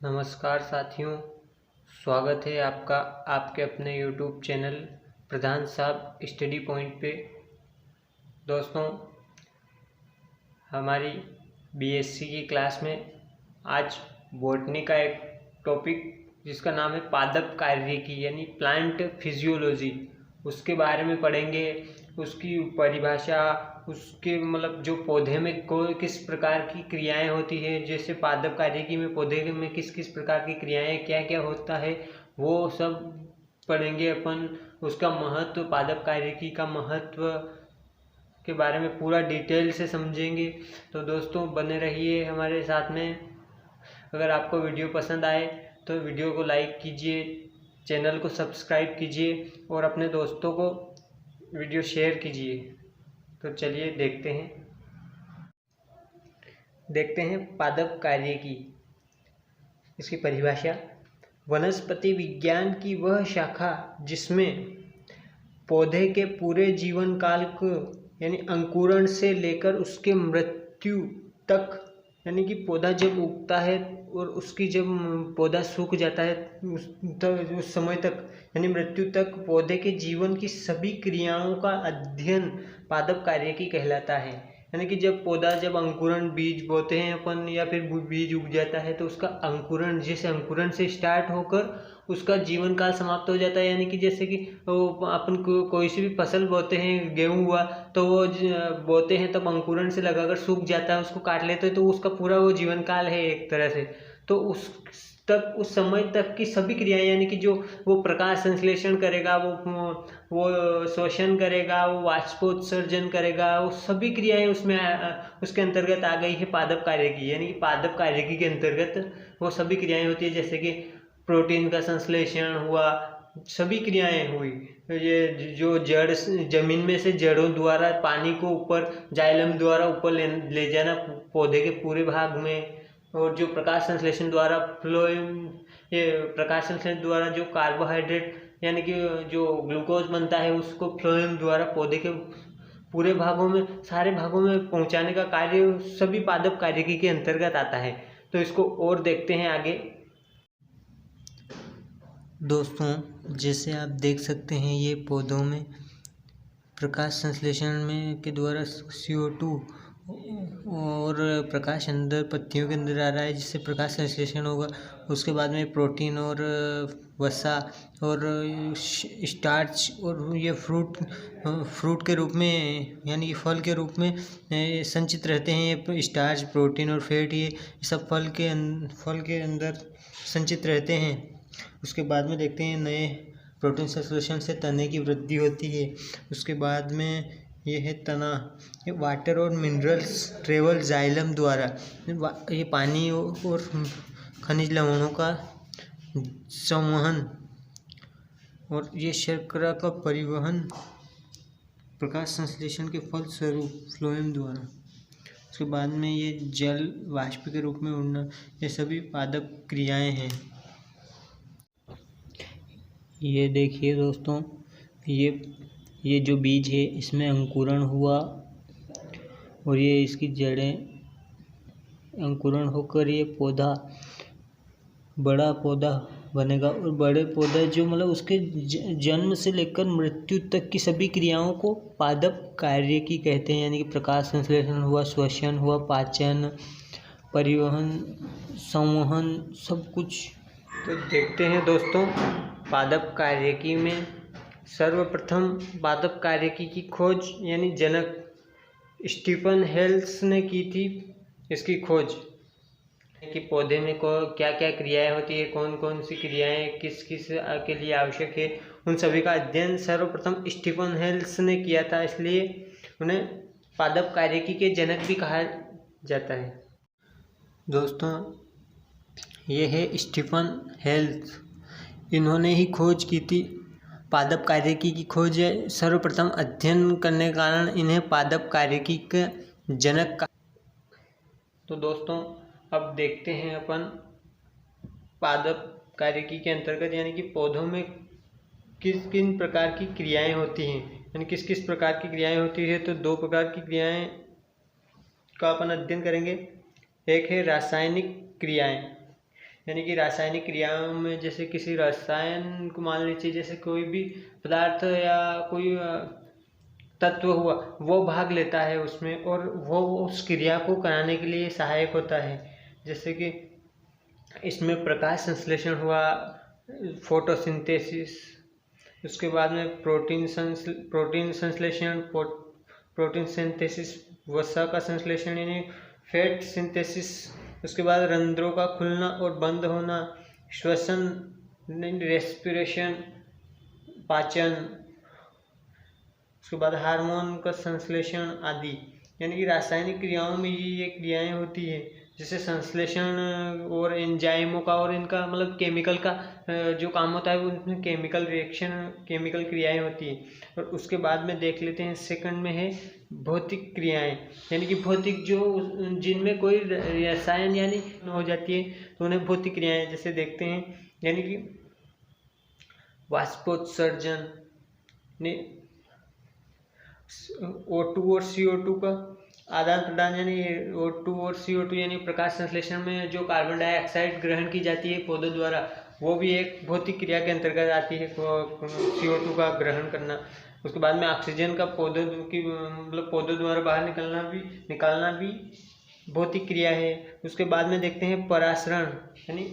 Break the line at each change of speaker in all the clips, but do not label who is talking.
नमस्कार साथियों, स्वागत है आपका आपके अपने YouTube चैनल प्रधान साहब स्टडी पॉइंट पे। दोस्तों, हमारी बीएससी की क्लास में आज बॉटनी का एक टॉपिक जिसका नाम है पादप कार्यकी यानी प्लांट फिजियोलॉजी, उसके बारे में पढ़ेंगे। उसकी परिभाषा, उसके मतलब जो पौधे में किस प्रकार की क्रियाएं होती है, जैसे पादप कार्यकी में पौधे में किस किस प्रकार की क्रियाएं क्या क्या होता है, वो सब पढ़ेंगे अपन। उसका महत्व, पादप कार्यकी का महत्व के बारे में पूरा डिटेल से समझेंगे। तो दोस्तों, बने रहिए हमारे साथ में। अगर आपको वीडियो पसंद आए तो वीडियो को लाइक कीजिए, चैनल को सब्सक्राइब कीजिए और अपने दोस्तों को वीडियो शेयर कीजिए। तो चलिए देखते हैं पादप कार्यकी। इसकी परिभाषा: वनस्पति विज्ञान की वह शाखा जिसमें पौधे के पूरे जीवन काल को यानी अंकुरण से लेकर उसके मृत्यु तक, यानी कि पौधा जब उगता है और उसकी जब पौधा सूख जाता है उस समय तक यानी मृत्यु तक पौधे के जीवन की सभी क्रियाओं का अध्ययन पादप कार्यकी कहलाता है। यानी कि जब अंकुरण, बीज बोते हैं अपन या फिर बीज उग जाता है तो उसका अंकुरण, जिस अंकुरण से स्टार्ट होकर उसका जीवन काल समाप्त हो जाता है। यानी कि जैसे कि अपन कोई सी भी फसल बोते हैं, गेहूँ हुआ तो वो बोते हैं तब अंकुरण से लगाकर सूख जाता है, उसको काट लेते हैं तो उसका पूरा वो जीवन काल है एक तरह से। तो उस समय तक की सभी क्रियाएं, यानी कि जो वो प्रकाश संश्लेषण करेगा, वो शोषण करेगा, वो वाष्पोत्सर्जन करेगा, वो सभी क्रियाएं उसके अंतर्गत आ गई है पादप कार्यकी। यानी कि पादप कार्यकी के अंतर्गत वो सभी क्रियाएं होती है, जैसे कि प्रोटीन का संश्लेषण हुआ, सभी क्रियाएं हुई। ये जो जमीन में से जड़ों द्वारा पानी को ऊपर, जाइलम द्वारा ऊपर ले जाना पौधे के पूरे भाग में, और जो प्रकाश संश्लेषण द्वारा जो कार्बोहाइड्रेट यानी कि जो ग्लूकोज बनता है उसको फ्लोएम द्वारा पौधे के पूरे भागों में, सारे भागों में पहुंचाने का कार्य सभी पादप कार्यकी के अंतर्गत आता है। तो इसको और देखते हैं आगे। दोस्तों, जैसे आप देख सकते हैं, ये पौधों में प्रकाश संश्लेषण में के द्वारा CO2 और प्रकाश अंदर पत्तियों के अंदर आ रहा है, जिससे प्रकाश संश्लेषण होगा। उसके बाद में प्रोटीन और वसा और स्टार्च, और ये फ्रूट के रूप में यानी कि फल के रूप में संचित रहते हैं। ये स्टार्च, प्रोटीन और फैट ये सब फल के अंदर संचित रहते हैं। उसके बाद में देखते हैं नए प्रोटीन संश्लेषण से तने की वृद्धि होती है। उसके बाद में ये है तना। ये वाटर और मिनरल्स ट्रेवल जाइलम द्वारा, ये पानी और खनिज लवणों का संवहन और ये शर्करा का परिवहन प्रकाश संश्लेषण के फलस्वरूप फ्लोएम द्वारा। उसके बाद में ये जल वाष्प के रूप में उड़ना, ये सभी पादप क्रियाएं हैं। ये देखिए दोस्तों, ये जो बीज है इसमें अंकुरण हुआ और ये इसकी जड़ें अंकुरण होकर ये पौधा, बड़ा पौधा बनेगा। और बड़े पौधे जो मतलब उसके जन्म से लेकर मृत्यु तक की सभी क्रियाओं को पादप कार्यकी कहते हैं। यानी कि प्रकाश संश्लेषण हुआ, श्वसन हुआ, पाचन, परिवहन, संवहन, सब कुछ। तो देखते हैं दोस्तों, पादप कार्यकी में सर्वप्रथम पादप कार्यकी की खोज यानी जनक स्टीफन हेल्स ने की थी। इसकी खोज कि पौधे में क्या क्या क्रियाएं होती है, कौन कौन सी क्रियाएं किस किस के लिए आवश्यक है, उन सभी का अध्ययन सर्वप्रथम स्टीफन हेल्स ने किया था। इसलिए उन्हें पादप कार्यकी के जनक भी कहा जाता है। दोस्तों, ये है स्टीफन हेल्स। इन्होंने ही खोज की थी, पादप कार्यकी की खोज सर्वप्रथम अध्ययन करने के कारण इन्हें पादप कार्यकी के जनक का। तो दोस्तों, अब देखते हैं अपन पादप कार्यकी के अंतर्गत यानी कि पौधों में किन प्रकार की क्रियाएं होती हैं, यानी किस किस प्रकार की क्रियाएं होती है। तो दो प्रकार की क्रियाएं का अपन अध्ययन करेंगे। एक है रासायनिक क्रियाएं, यानी कि रासायनिक क्रियाओं में जैसे किसी रसायन को मान लीजिए, जैसे कोई भी पदार्थ या कोई तत्व हुआ वो भाग लेता है उसमें, और वो उस क्रिया को कराने के लिए सहायक होता है। जैसे कि इसमें प्रकाश संश्लेषण हुआ, फोटोसिंथेसिस, उसके बाद में प्रोटीन संश्लेषण, प्रोटीन सिंथेसिस, वसा का संश्लेषण यानी फैट सिंथेसिस, उसके बाद रंध्रों का खुलना और बंद होना, श्वसन रेस्पिरेशन, पाचन, उसके बाद हार्मोन का संश्लेषण आदि। यानी कि रासायनिक क्रियाओं में ये क्रियाएं होती है, जैसे संश्लेषण और एंजाइमों का, और इनका मतलब केमिकल का जो काम होता है, उसमें केमिकल रिएक्शन, केमिकल क्रियाएं होती है। और उसके बाद में देख लेते हैं सेकंड में है भौतिक क्रियाएं, यानी कि भौतिक जो जिनमें कोई रसायन यानी हो जाती है तो उन्हें भौतिक क्रियाएं जैसे देखते हैं। यानी कि वाष्पोत्सर्जन, O2 और CO2 का आदान प्रदान, यानी O2 और CO2 यानी प्रकाश संश्लेषण में जो कार्बन डाइऑक्साइड ग्रहण की जाती है पौधों द्वारा, वो भी एक भौतिक क्रिया के अंतर्गत आती है, CO2 का ग्रहण करना। उसके बाद में ऑक्सीजन का पौधों की मतलब पौधों द्वारा बाहर निकालना भी भौतिक क्रिया है। उसके बाद में देखते हैं परासरण, यानी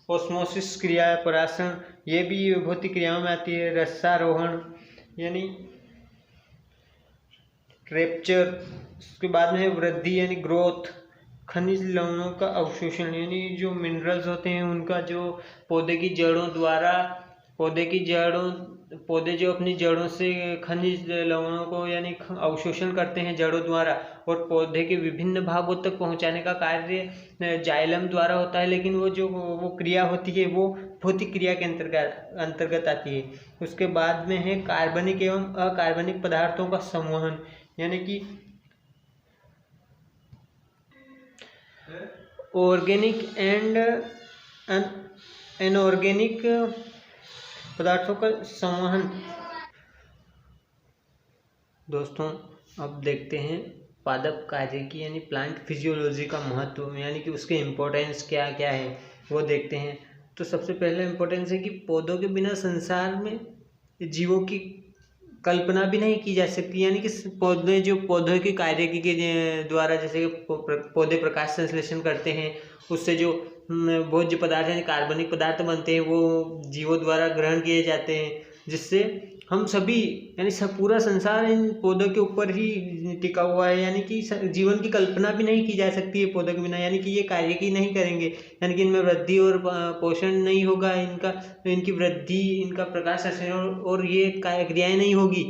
ओस्मोसिस क्रिया है, परासरण, ये भी भौतिक क्रियाओं में आती है। रसारोहण यानी रेप्चर, उसके बाद में है वृद्धि यानी ग्रोथ, खनिज लवणों का अवशोषण, यानी जो मिनरल्स होते हैं उनका जो पौधे की जड़ों द्वारा, पौधे जो अपनी जड़ों से खनिज लवणों को यानी अवशोषण करते हैं जड़ों द्वारा, और पौधे के विभिन्न भागों तक पहुंचाने का कार्य जाइलम द्वारा होता है, लेकिन वो क्रिया होती है वो भौतिक क्रिया के अंतर्गत आती है। उसके बाद में है कार्बनिक एवं अकार्बनिक पदार्थों का संवहन, यानी कि ऑर्गेनिक एंड अनऑर्गेनिक पदार्थों का संवहन। दोस्तों अब देखते हैं पादप कार्य की यानी प्लांट फिजियोलॉजी का महत्व, यानी कि उसके इम्पोर्टेंस क्या क्या है वो देखते हैं। तो सबसे पहले इम्पोर्टेंस है कि पौधों के बिना संसार में जीवों की कल्पना भी नहीं की जा सकती। यानी कि पौधों की कार्य के द्वारा, जैसे पौधे प्रकाश संश्लेषण करते हैं, उससे जो भोज्य पदार्थ यानी कार्बनिक पदार्थ बनते हैं वो जीवों द्वारा ग्रहण किए जाते हैं, जिससे हम सभी यानी पूरा संसार इन पौधों के ऊपर ही टिका हुआ है। यानी कि जीवन की कल्पना भी नहीं की जा सकती है पौधों के बिना, यानी कि ये कार्य की नहीं करेंगे, यानी कि इनमें वृद्धि और पोषण नहीं होगा, इनकी वृद्धि, इनका प्रकाश संश्लेषण और ये क्रियाएं नहीं होगी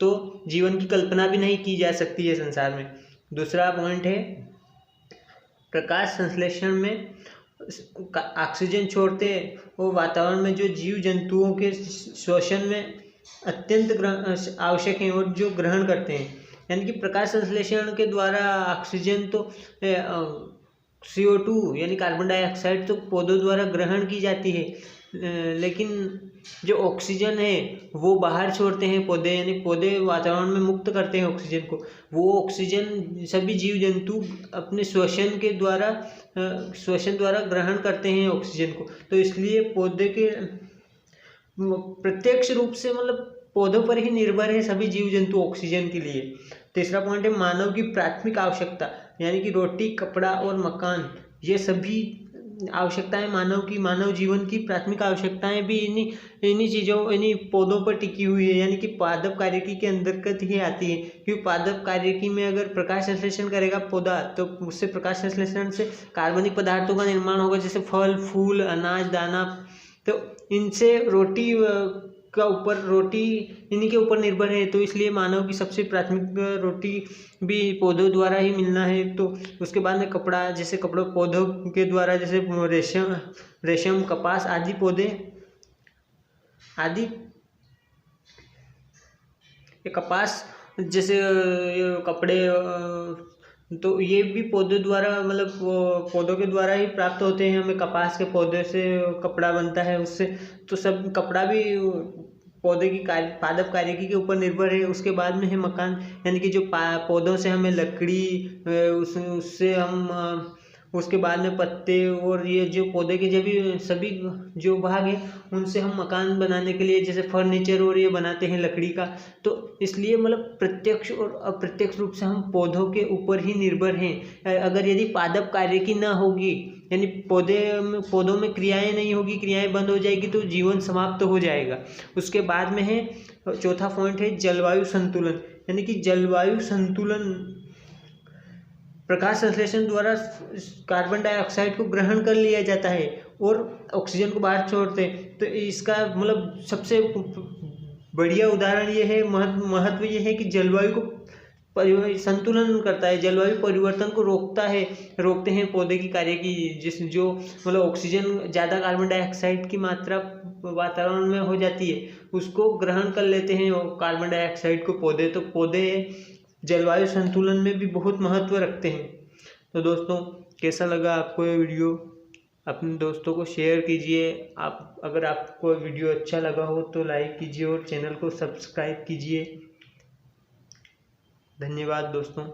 तो जीवन की कल्पना भी नहीं की जा सकती है संसार में। दूसरा पॉइंट है प्रकाश संश्लेषण में ऑक्सीजन छोड़ते वो वातावरण में जो जीव जंतुओं के श्वसन में अत्यंत आवश्यक हैं और जो ग्रहण करते हैं। यानी कि प्रकाश संश्लेषण के द्वारा ऑक्सीजन तो CO2 यानी कार्बन डाइऑक्साइड तो पौधों द्वारा ग्रहण की जाती है, लेकिन जो ऑक्सीजन है वो बाहर छोड़ते हैं पौधे, यानी पौधे वातावरण में मुक्त करते हैं ऑक्सीजन को। वो ऑक्सीजन सभी जीव जंतु अपने श्वसन द्वारा ग्रहण करते हैं ऑक्सीजन को। तो इसलिए पौधे के प्रत्यक्ष रूप से मतलब पौधों पर ही निर्भर है सभी जीव जंतु ऑक्सीजन के लिए। तीसरा पॉइंट है मानव की प्राथमिक आवश्यकता, यानी कि रोटी, कपड़ा और मकान, ये सभी आवश्यकताएं मानव जीवन की प्राथमिक आवश्यकताएं भी इन्हीं पौधों पर टिकी हुई है, यानी कि पादप कार्यकी के अंतर्गत ही आती है। क्योंकि पादप कार्यकी में अगर प्रकाश संश्लेषण करेगा पौधा तो उससे प्रकाश संश्लेषण से कार्बनिक पदार्थों का निर्माण होगा, जैसे फल, फूल, अनाज, दाना। तो इनसे रोटी इन्हीं के ऊपर निर्भर है, तो इसलिए मानव की सबसे प्राथमिक रोटी भी पौधों द्वारा ही मिलना है। तो उसके बाद में कपड़ा, जैसे कपड़ों पौधों के द्वारा, जैसे रेशम, कपास आदि पौधे आदि, कपास जैसे कपड़े, तो ये भी पौधों द्वारा मतलब पौधों के द्वारा ही प्राप्त होते हैं। हमें कपास के पौधे से कपड़ा बनता है, उससे तो सब कपड़ा भी पौधे की पादप कार्यकी के ऊपर निर्भर है। उसके बाद में है मकान, यानी कि जो पौधों से हमें लकड़ी, उससे हम उसके बाद में पत्ते और ये जो पौधे के जब भी सभी जो भाग हैं उनसे हम मकान बनाने के लिए जैसे फर्नीचर और ये बनाते हैं लकड़ी का। तो इसलिए मतलब प्रत्यक्ष और अप्रत्यक्ष रूप से हम पौधों के ऊपर ही निर्भर हैं। अगर यदि पादप कार्य की ना होगी, यानी पौधों में क्रियाएं नहीं होगी, क्रियाएं बंद हो जाएगी तो जीवन समाप्त हो जाएगा। उसके बाद में है चौथा पॉइंट है जलवायु संतुलन, यानी कि जलवायु संतुलन प्रकाश संश्लेषण द्वारा कार्बन डाइऑक्साइड को ग्रहण कर लिया जाता है और ऑक्सीजन को बाहर छोड़ते हैं। तो इसका मतलब सबसे बढ़िया उदाहरण ये है, महत्व ये है कि जलवायु को संतुलन करता है, जलवायु परिवर्तन को रोकते हैं पौधे की कार्य की, जो मतलब ऑक्सीजन ज़्यादा कार्बन डाइऑक्साइड की मात्रा वातावरण में हो जाती है उसको ग्रहण कर लेते हैं कार्बन डाइऑक्साइड को पौधे। तो पौधे जलवायु संतुलन में भी बहुत महत्व रखते हैं। तो दोस्तों कैसा लगा आपको ये वीडियो, अपने दोस्तों को शेयर कीजिए। अगर आपको वीडियो अच्छा लगा हो तो लाइक कीजिए और चैनल को सब्सक्राइब कीजिए। धन्यवाद दोस्तों।